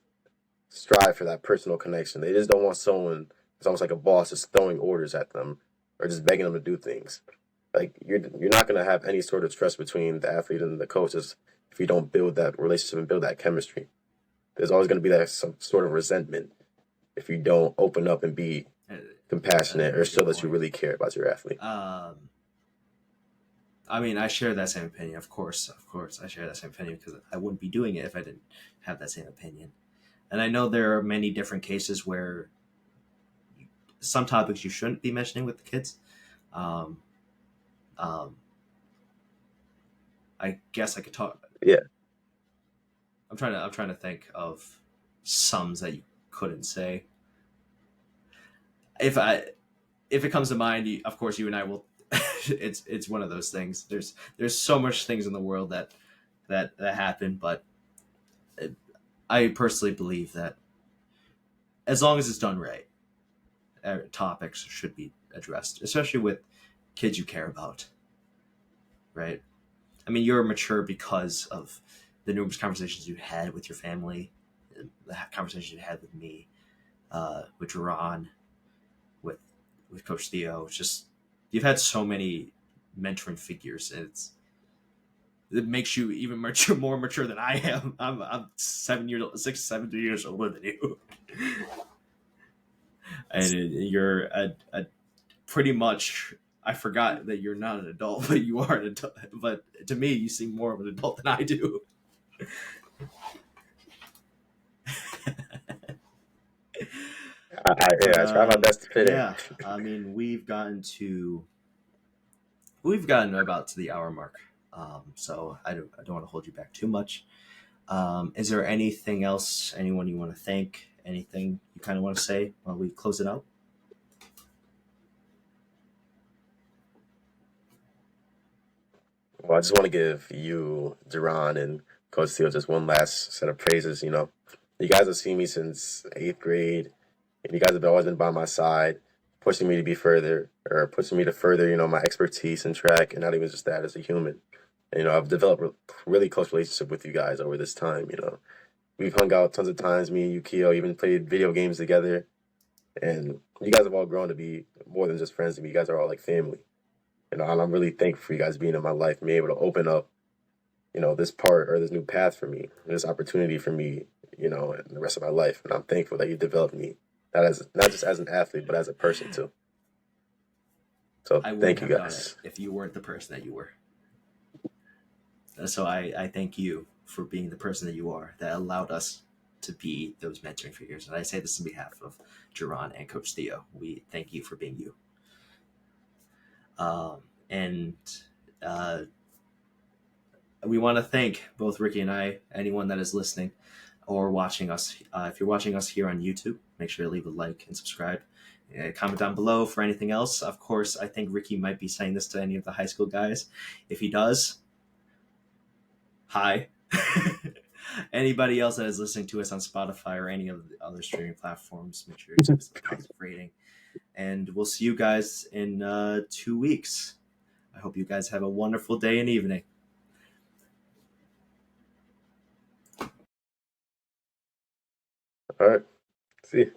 strive for that personal connection. They just don't want someone, it's almost like a boss, just throwing orders at them or just begging them to do things. Like you're not gonna have any sort of trust between the athlete and the coaches if you don't build that relationship and build that chemistry. There's always gonna be that some sort of resentment if you don't open up and be Uh, That's a compassionate or very show good that you point. really care about your athlete. Um, I mean, I share that same opinion. Of course, I share that same opinion because I wouldn't be doing it if I didn't have that same opinion. And I know there are many different cases where some topics you shouldn't be mentioning with the kids. Um, um, I guess I could talk. Yeah, I'm trying to think of sums that you couldn't say. If I if it comes to mind, of course, you and I will. It's one of those things. There's so much things in the world that happen, but it, I personally believe that as long as it's done right, topics should be addressed, especially with kids you care about, right? I mean, you're mature because of the numerous conversations you had with your family, the conversations you had with me, with Ron, with Coach Theo. It's just you've had so many mentoring figures, and it makes you even mature, more mature than I am. I'm 7 years older than you, and you're a pretty much. I forgot that you're not an adult, but you are an adult. But to me, you seem more of an adult than I do. But yeah, I try my best to fit in. yeah, I mean, we've gotten about to the hour mark, so I don't want to hold you back too much. Is there anything else, anyone you want to thank? Anything you kind of want to say while we close it out? Well, I just want to give you, Duran, and Coach Steele just one last set of praises. You guys have seen me since eighth grade, and you guys have always been by my side, pushing me to be further, or pushing me to further, my expertise in track, and not even just that as a human. And, I've developed a really close relationship with you guys over this time. We've hung out tons of times, me and Yukio, even played video games together, and you guys have all grown to be more than just friends to me. You guys are all like family. And I'm really thankful for you guys being in my life and being able to open up, this part or this new path for me, this opportunity for me, in the rest of my life. And I'm thankful that you developed me, not just as an athlete, but as a person too. So I wouldn't thank you have done it guys. if you weren't the person that you were. So I thank you for being the person that you are that allowed us to be those mentoring figures. And I say this on behalf of Jerron and Coach Theo. We thank you for being you. And uh, we want to thank both Ricky and I, anyone that is listening or watching us. If you're watching us here on YouTube, make sure to leave a like and subscribe. Comment down below for anything else. Of course, I think Ricky might be saying this to any of the high school guys. If he does, hi. Anybody else that is listening to us on Spotify or any of the other streaming platforms, make sure to give us a positive rating. And we'll see you guys in 2 weeks. I hope you guys have a wonderful day and evening. All right. See you.